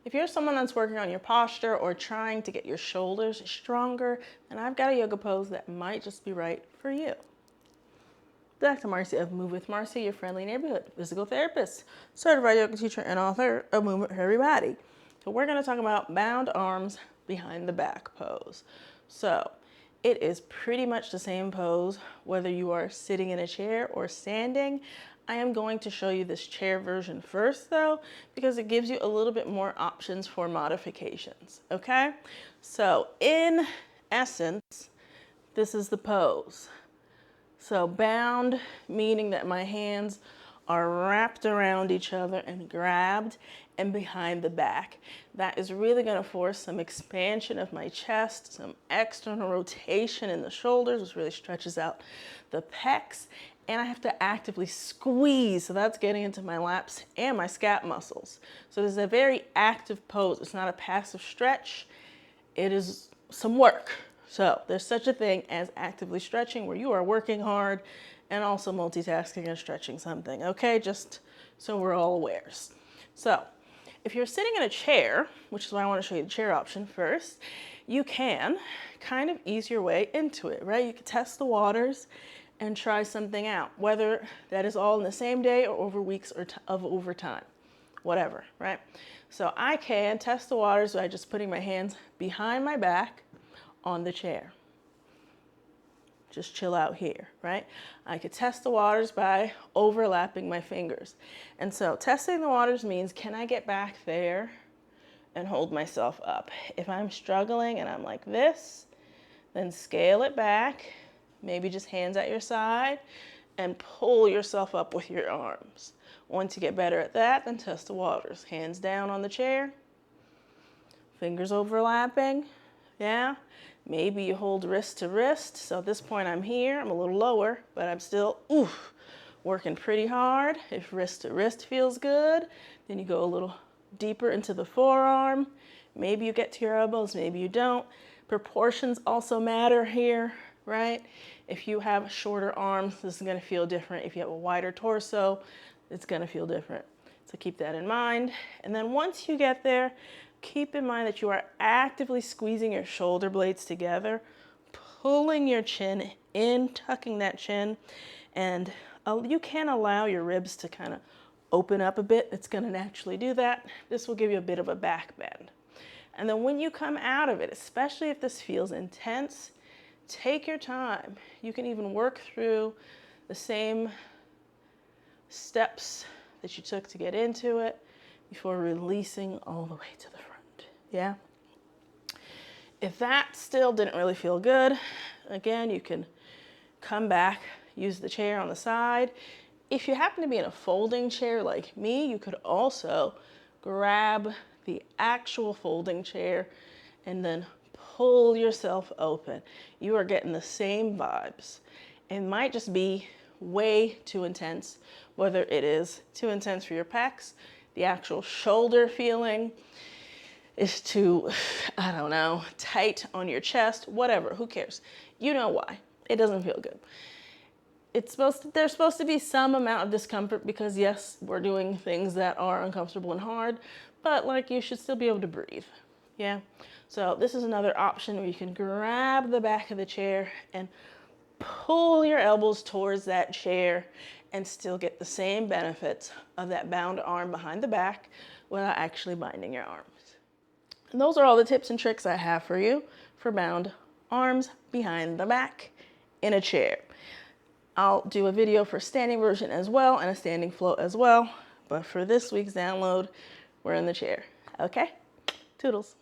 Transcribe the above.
If you're someone that's working on your posture or trying to get your shoulders stronger, then I've got a yoga pose that might just be right for you. Back to Marcia of Move with Marcia, your friendly neighborhood physical therapist, certified yoga teacher, and author of Movement for Everybody. So we're going to talk about bound arms behind the back pose. So it is pretty much the same pose whether you are sitting in a chair or standing. I am going to show you this chair version first though, because it gives you a little bit more options for modifications, okay? So in essence, this is the pose. So bound, meaning that my hands are wrapped around each other and grabbed and behind the back. That is really going to force some expansion of my chest, some external rotation in the shoulders, which really stretches out the pecs. And I have to actively squeeze, so that's getting into my lats and my scap muscles. So this is a very active pose. It's not a passive stretch. It is some work. So there's such a thing as actively stretching where you are working hard and also multitasking and stretching something, okay? Just so we're all aware. So if you're sitting in a chair, which is why I want to show you the chair option first, you can kind of ease your way into it, right? You can test the waters and try something out, whether that is all in the same day or over weeks or over time, whatever, right? So I can test the waters by just putting my hands behind my back on the chair. Just chill out here, right? I could test the waters by overlapping my fingers. And so testing the waters means, can I get back there and hold myself up? If I'm struggling and I'm like this, then scale it back, maybe just hands at your side, and pull yourself up with your arms. Once you get better at that, then test the waters. Hands down on the chair, fingers overlapping, yeah? Maybe you hold wrist to wrist. So at this point I'm here, I'm a little lower, but I'm still, working pretty hard. If wrist to wrist feels good, then you go a little deeper into the forearm. Maybe you get to your elbows, maybe you don't. Proportions also matter here, right? If you have shorter arms, this is gonna feel different. If you have a wider torso, it's gonna feel different. So keep that in mind. And then once you get there, keep in mind that you are actively squeezing your shoulder blades together, pulling your chin in, tucking that chin, and you can allow your ribs to kind of open up a bit. It's going to naturally do that. This will give you a bit of a back bend. And then when you come out of it, especially if this feels intense, take your time. You can even work through the same steps that you took to get into it before releasing all the way to the front. Yeah. If that still didn't really feel good, again, you can come back, use the chair on the side. If you happen to be in a folding chair like me, you could also grab the actual folding chair and then pull yourself open. You are getting the same vibes. It might just be way too intense, whether it is too intense for your pecs, the actual shoulder feeling is too, I don't know, tight on your chest, whatever, who cares? You know why. It doesn't feel good. There's supposed to be some amount of discomfort because yes, we're doing things that are uncomfortable and hard, but like you should still be able to breathe, yeah? So this is another option where you can grab the back of the chair and pull your elbows towards that chair and still get the same benefits of that bound arm behind the back without actually binding your arms. And those are all the tips and tricks I have for you for bound arms behind the back in a chair. I'll do a video for standing version as well and a standing float as well. But for this week's download, we're in the chair. Okay? Toodles.